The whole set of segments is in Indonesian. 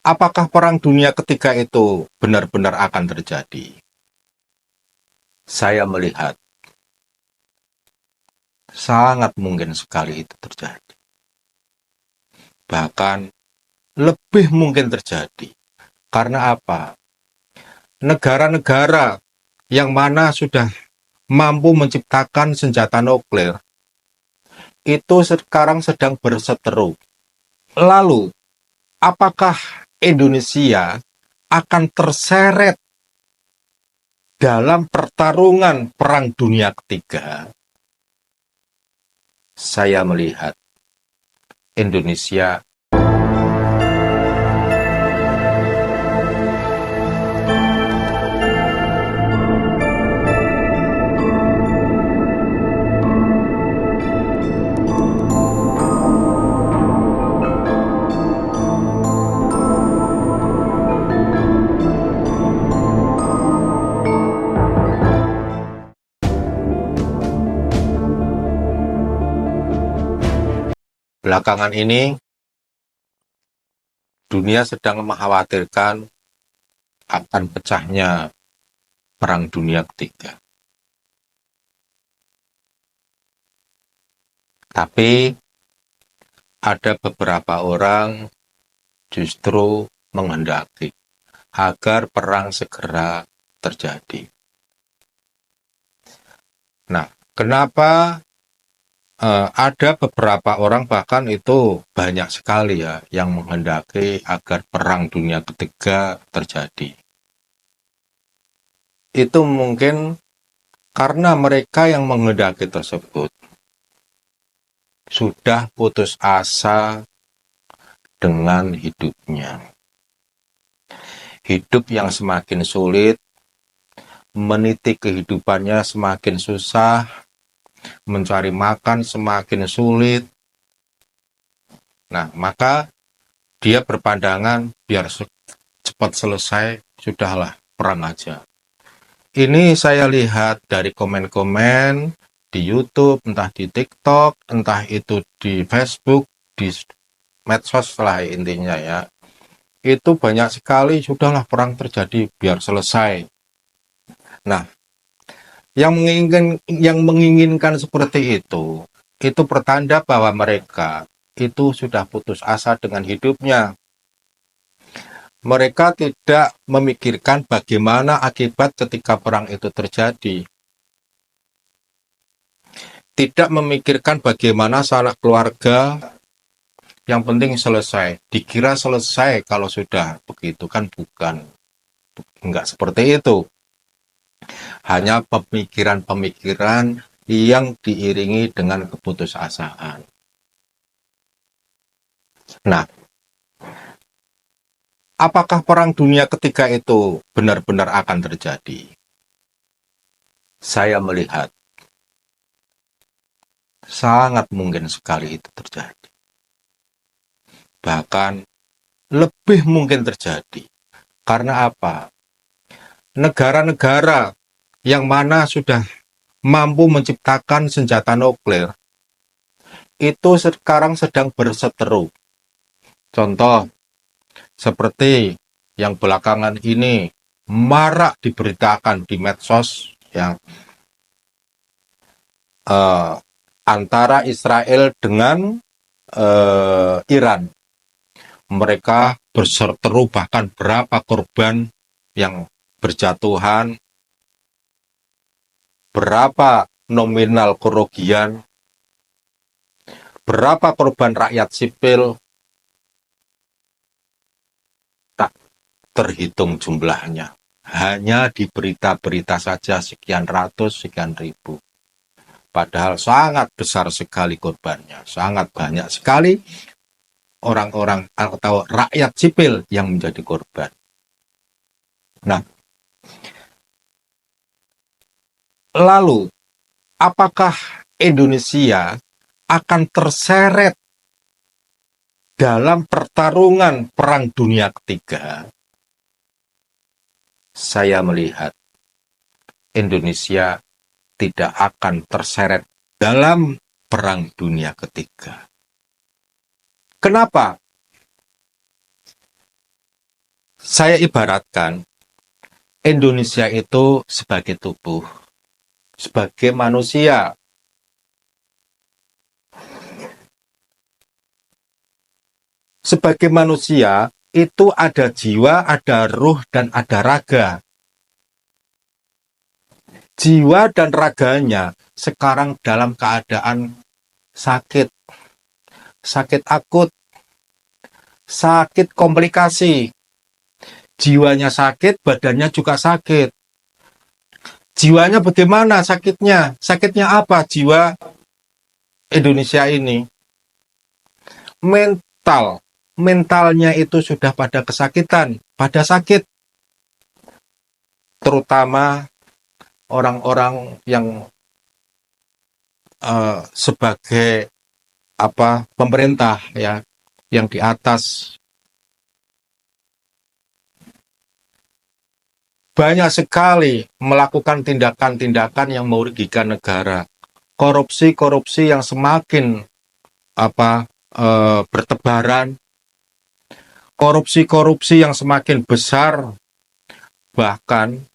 Apakah Perang Dunia Ketiga itu benar-benar akan terjadi? Saya melihat sangat mungkin sekali itu terjadi. Bahkan lebih mungkin terjadi. Karena apa? Negara-negara yang mana sudah mampu menciptakan senjata nuklir itu sekarang sedang berseteru. Lalu, apakah Indonesia akan terseret dalam pertarungan Perang Dunia Ketiga? Saya melihat Indonesia belakangan ini dunia sedang mengkhawatirkan akan pecahnya Perang Dunia Ketiga. Tapi ada beberapa orang justru menghendaki agar perang segera terjadi. Nah, kenapa ada beberapa orang, bahkan itu banyak sekali ya, yang menghendaki agar Perang Dunia Ketiga terjadi? Itu mungkin karena mereka yang menghendaki tersebut sudah putus asa dengan hidupnya. Hidup yang semakin sulit, meniti kehidupannya semakin susah, mencari makan semakin sulit. Nah, maka dia berpandangan biar cepat selesai, sudahlah perang aja. Ini saya lihat dari komen-komen di YouTube, entah di TikTok, entah itu di Facebook, di medsos lah intinya ya. Itu banyak sekali, sudahlah perang terjadi biar selesai. Nah, yang menginginkan seperti itu pertanda bahwa mereka itu sudah putus asa dengan hidupnya. Mereka tidak memikirkan bagaimana akibat ketika perang itu terjadi. Tidak memikirkan bagaimana sanak keluarga, yang penting selesai. Dikira selesai kalau sudah begitu, kan bukan. Enggak seperti itu. Hanya pemikiran-pemikiran yang diiringi dengan keputusasaan. Nah, apakah Perang Dunia Ketiga itu benar-benar akan terjadi? Saya melihat sangat mungkin sekali itu terjadi. Bahkan lebih mungkin terjadi. Karena apa? Negara-negara yang mana sudah mampu menciptakan senjata nuklir itu sekarang sedang berseteru. Contoh seperti yang belakangan ini marak diberitakan di medsos yang antara Israel dengan Iran. Mereka berseteru, bahkan berapa korban yang berjatuhan, berapa nominal kerugian, berapa korban rakyat sipil, tak terhitung jumlahnya. Hanya di berita-berita saja sekian ratus, sekian ribu. Padahal sangat besar sekali korbannya, sangat banyak sekali orang-orang atau rakyat sipil yang menjadi korban. Nah, lalu apakah Indonesia akan terseret dalam pertarungan Perang Dunia Ketiga? Saya melihat Indonesia tidak akan terseret dalam Perang Dunia Ketiga. Kenapa? Saya ibaratkan Indonesia itu sebagai tubuh, sebagai manusia. Sebagai manusia, itu ada jiwa, ada ruh, dan ada raga. Jiwa dan raganya sekarang dalam keadaan sakit, sakit akut, sakit komplikasi. Jiwanya sakit, badannya juga sakit. Jiwanya bagaimana sakitnya? Sakitnya apa jiwa Indonesia ini? Mental. Mentalnya itu sudah pada kesakitan, pada sakit. Terutama orang-orang yang sebagai pemerintah ya, yang di atas. Banyak sekali melakukan tindakan-tindakan yang merugikan negara. Korupsi-korupsi yang semakin bertebaran, korupsi-korupsi yang semakin besar, bahkan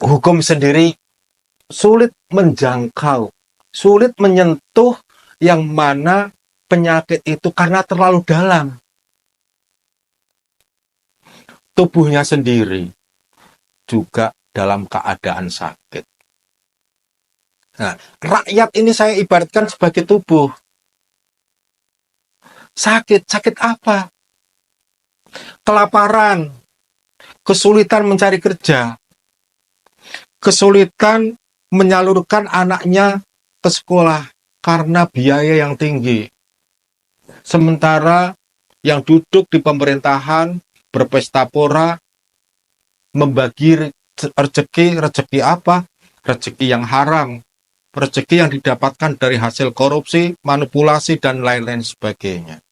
hukum sendiri sulit menjangkau, sulit menyentuh yang mana penyakit itu karena terlalu dalam. Tubuhnya sendiri juga dalam keadaan sakit. Nah, rakyat ini saya ibaratkan sebagai tubuh. Sakit apa? Kelaparan, kesulitan mencari kerja, kesulitan menyalurkan anaknya ke sekolah karena biaya yang tinggi. Sementara yang duduk di pemerintahan berpesta pora, membagi rezeki apa? Rezeki yang haram, rezeki yang didapatkan dari hasil korupsi, manipulasi, dan lain-lain sebagainya.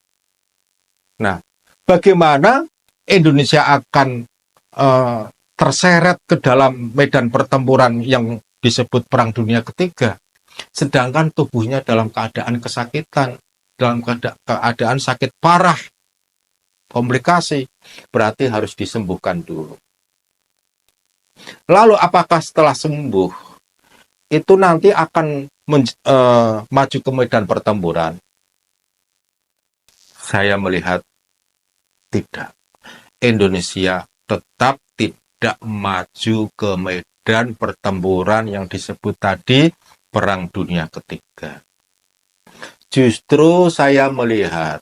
Nah, bagaimana Indonesia akan terseret ke dalam medan pertempuran yang disebut Perang Dunia Ketiga, sedangkan tubuhnya dalam keadaan kesakitan, dalam keadaan sakit parah, komplikasi, berarti harus disembuhkan dulu. Lalu apakah setelah sembuh, itu nanti akan maju ke medan pertempuran? Saya melihat tidak. Indonesia tetap tidak maju ke medan pertempuran yang disebut tadi Perang Dunia Ketiga. Justru saya melihat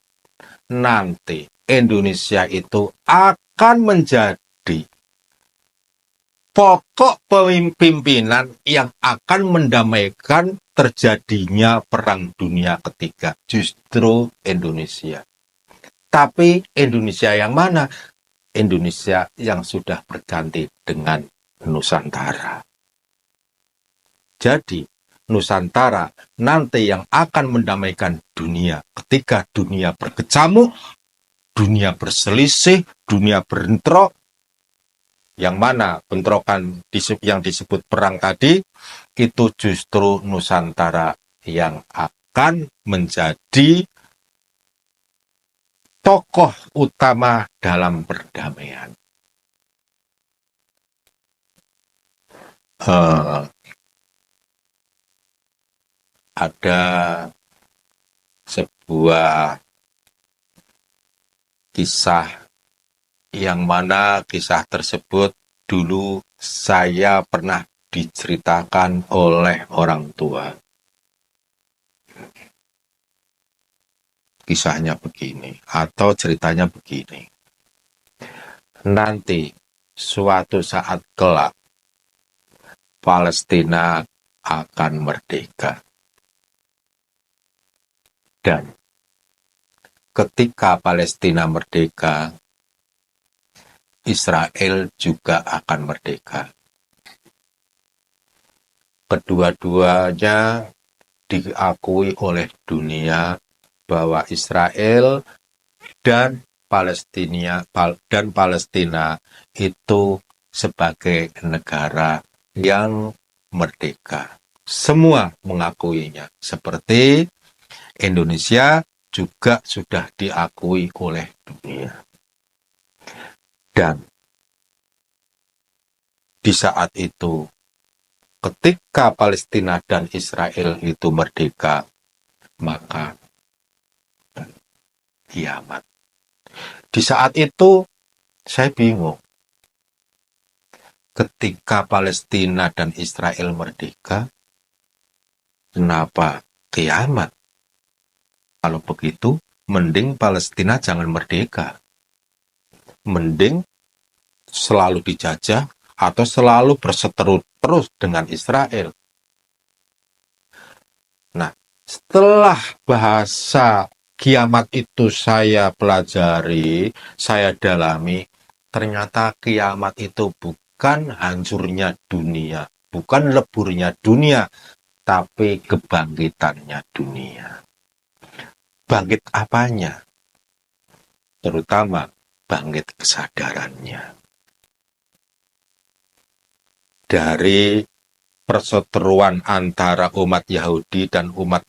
nanti Indonesia itu akan menjadi pokok pemimpinan yang akan mendamaikan terjadinya Perang Dunia Ketiga. Justru Indonesia. Tapi Indonesia yang mana? Indonesia yang sudah berganti dengan Nusantara. Jadi, Nusantara nanti yang akan mendamaikan dunia ketika dunia berkecamuk, dunia berselisih, dunia bentrok, yang mana bentrokan yang disebut perang tadi, itu justru Nusantara yang akan menjadi tokoh utama dalam perdamaian. Ada sebuah kisah yang mana kisah tersebut dulu saya pernah diceritakan oleh orang tua. Kisahnya begini, atau ceritanya begini. Nanti suatu saat kelak Palestina akan merdeka. Dan ketika Palestina merdeka, Israel juga akan merdeka. Kedua-duanya diakui oleh dunia bahwa Israel dan Palestina itu sebagai negara yang merdeka. Semua mengakuinya, seperti Indonesia juga sudah diakui oleh dunia. Dan di saat itu, ketika Palestina dan Israel itu merdeka, maka kiamat. Di saat itu, saya bingung. Ketika Palestina dan Israel merdeka, kenapa kiamat? Kalau begitu, mending Palestina jangan merdeka. Mending selalu dijajah atau selalu berseteru terus dengan Israel. Nah, setelah bahasa kiamat itu saya pelajari, saya dalami, ternyata kiamat itu bukan hancurnya dunia, bukan leburnya dunia, tapi kebangkitannya dunia. Bangkit apanya? Terutama bangkit kesadarannya. Dari perseteruan antara umat Yahudi dan umat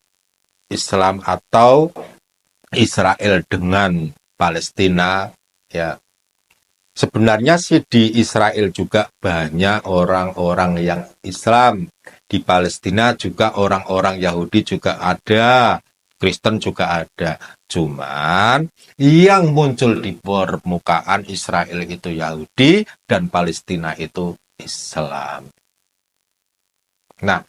Islam atau Israel dengan Palestina, ya. Sebenarnya sih di Israel juga banyak orang-orang yang Islam. Di Palestina juga orang-orang Yahudi juga ada, Kristen juga ada. Cuman yang muncul di permukaan Israel itu Yahudi dan Palestina itu Islam. Nah,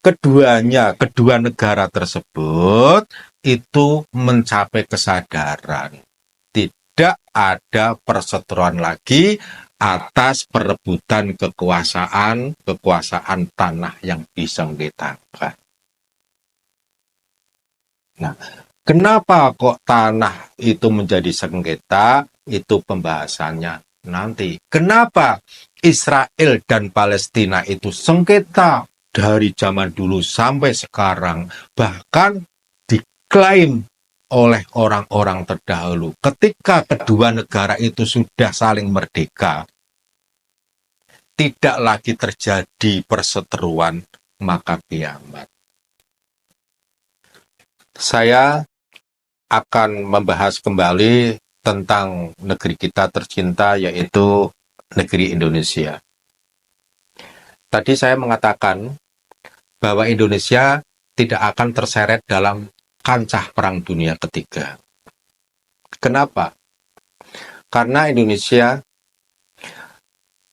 kedua negara tersebut itu mencapai kesadaran. Tidak ada perseteruan lagi atas perebutan kekuasaan tanah yang disengketakan. Nah, kenapa kok tanah itu menjadi sengketa? Itu pembahasannya nanti. Kenapa Israel dan Palestina itu sengketa dari zaman dulu sampai sekarang? Bahkan diklaim oleh orang-orang terdahulu. Ketika kedua negara itu sudah saling merdeka, tidak lagi terjadi perseteruan, maka kiamat. Saya akan membahas kembali tentang negeri kita tercinta, yaitu negeri Indonesia. Tadi saya mengatakan bahwa Indonesia tidak akan terseret dalam kancah Perang Dunia Ketiga. Kenapa? Karena Indonesia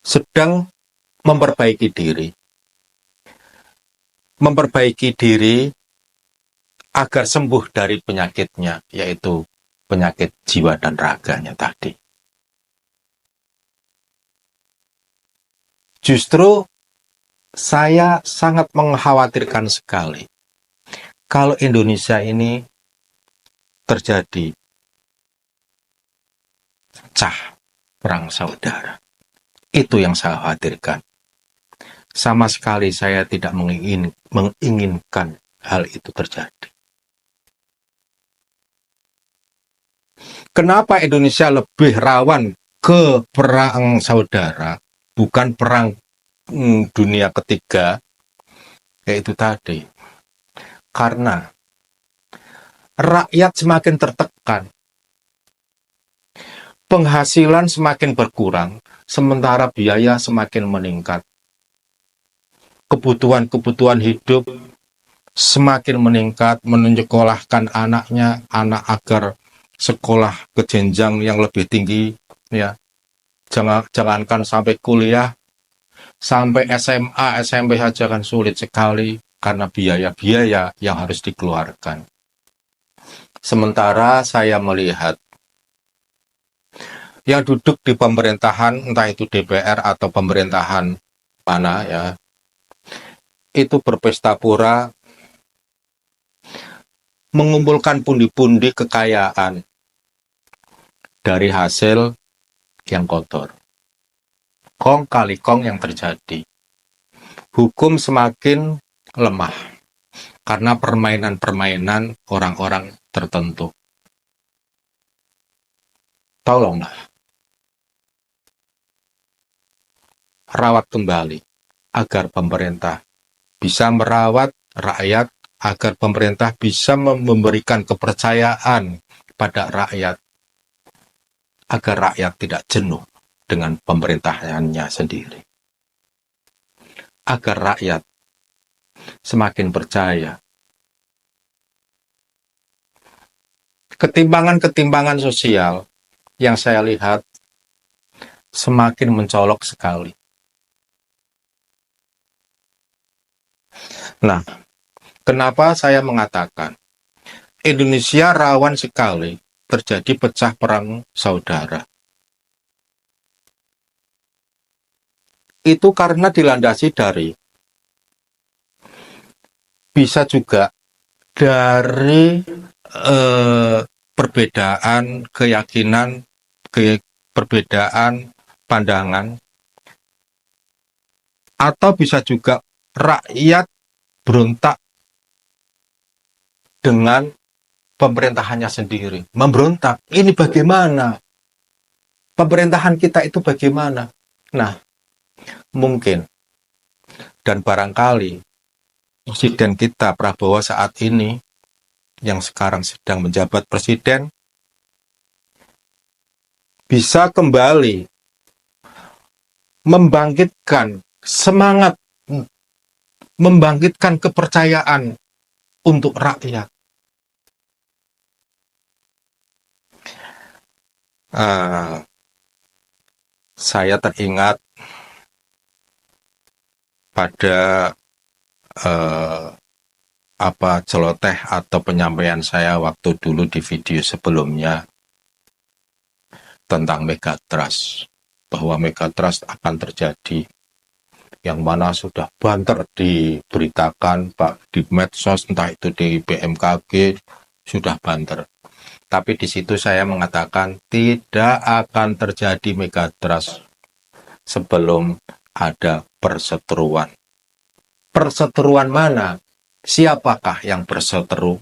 sedang memperbaiki diri. Memperbaiki diri agar sembuh dari penyakitnya, yaitu penyakit jiwa dan raganya tadi. Justru saya sangat mengkhawatirkan sekali kalau Indonesia ini terjadi pecah perang saudara. Itu yang saya khawatirkan. Sama sekali saya tidak menginginkan hal itu terjadi. Kenapa Indonesia lebih rawan ke perang saudara, bukan perang dunia ketiga? Yaitu tadi, karena rakyat semakin tertekan, penghasilan semakin berkurang, sementara biaya semakin meningkat. Kebutuhan-kebutuhan hidup semakin meningkat, menyekolahkan anaknya, anak agar sekolah ke jenjang yang lebih tinggi, ya. Jangankan sampai kuliah, sampai SMA, SMP saja kan sulit sekali karena biaya-biaya yang harus dikeluarkan. Sementara saya melihat yang duduk di pemerintahan, entah itu DPR atau pemerintahan mana, ya, itu berpesta pura, mengumpulkan pundi-pundi kekayaan dari hasil yang kotor. Kong kali kong yang terjadi. Hukum semakin lemah karena permainan-permainan orang-orang tertentu. Tolonglah rawat kembali agar pemerintah bisa merawat rakyat agar pemerintah bisa memberikan kepercayaan pada rakyat, agar rakyat tidak jenuh dengan pemerintahannya sendiri, agar rakyat semakin percaya. Ketimpangan-ketimpangan sosial yang saya lihat semakin mencolok sekali. Nah, kenapa saya mengatakan Indonesia rawan sekali terjadi pecah perang saudara? Itu karena dilandasi dari, bisa juga dari perbedaan keyakinan, perbedaan pandangan, atau bisa juga rakyat berontak dengan pemerintahannya sendiri. Memberontak, ini bagaimana? Pemerintahan kita itu bagaimana? Nah, mungkin dan barangkali Presiden kita Prabowo saat ini yang sekarang sedang menjabat presiden bisa kembali membangkitkan semangat, membangkitkan kepercayaan untuk rakyat. Saya teringat pada celoteh atau penyampaian saya waktu dulu di video sebelumnya tentang Megatrust, bahwa Megatrust akan terjadi, yang mana sudah banter diberitakan Pak di medsos, entah itu di BMKG, sudah banter. Tapi di situ saya mengatakan tidak akan terjadi Megatrust sebelum ada perseteruan. Perseteruan mana? Siapakah yang berseteru?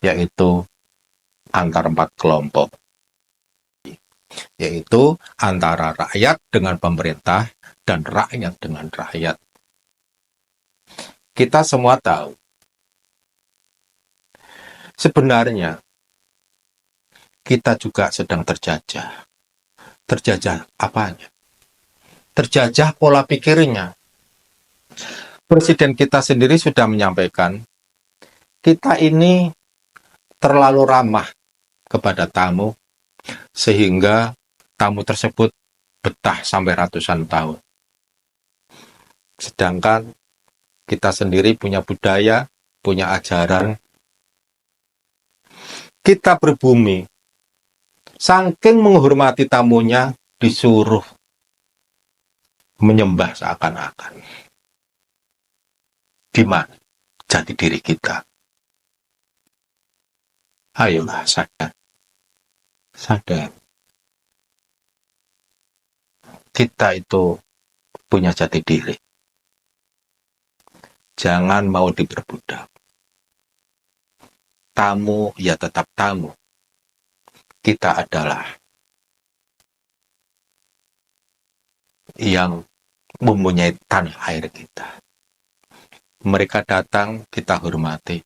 Yaitu antar 4 kelompok. Yaitu antara rakyat dengan pemerintah dan rakyat dengan rakyat. Kita semua tahu, sebenarnya kita juga sedang terjajah. Terjajah apanya? Terjajah pola pikirnya. Presiden kita sendiri sudah menyampaikan, kita ini terlalu ramah kepada tamu, sehingga tamu tersebut betah sampai ratusan tahun. Sedangkan kita sendiri punya budaya, punya ajaran. Kita berbumi, saking menghormati tamunya, disuruh menyembah seakan-akan. Di mana jati diri kita? Ayolah, sadar. Sadar. Kita itu punya jati diri. Jangan mau diperbudak. Tamu ya tetap tamu. Kita adalah yang mempunyai tanah air kita. Mereka datang, kita hormati.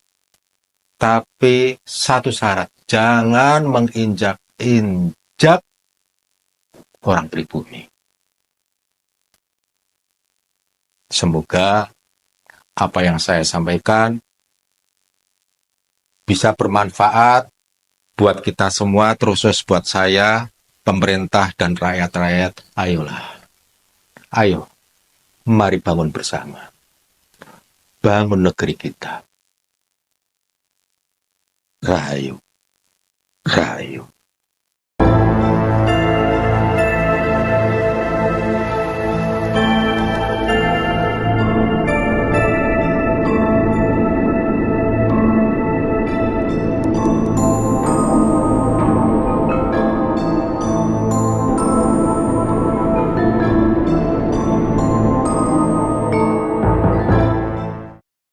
Tapi satu syarat, jangan menginjak-injak orang pribumi. Semoga apa yang saya sampaikan bisa bermanfaat buat kita semua, terus buat saya, pemerintah dan rakyat-rakyat. Ayolah, ayo, mari bangun bersama. Bangun negeri kita. Rahayu, rahayu.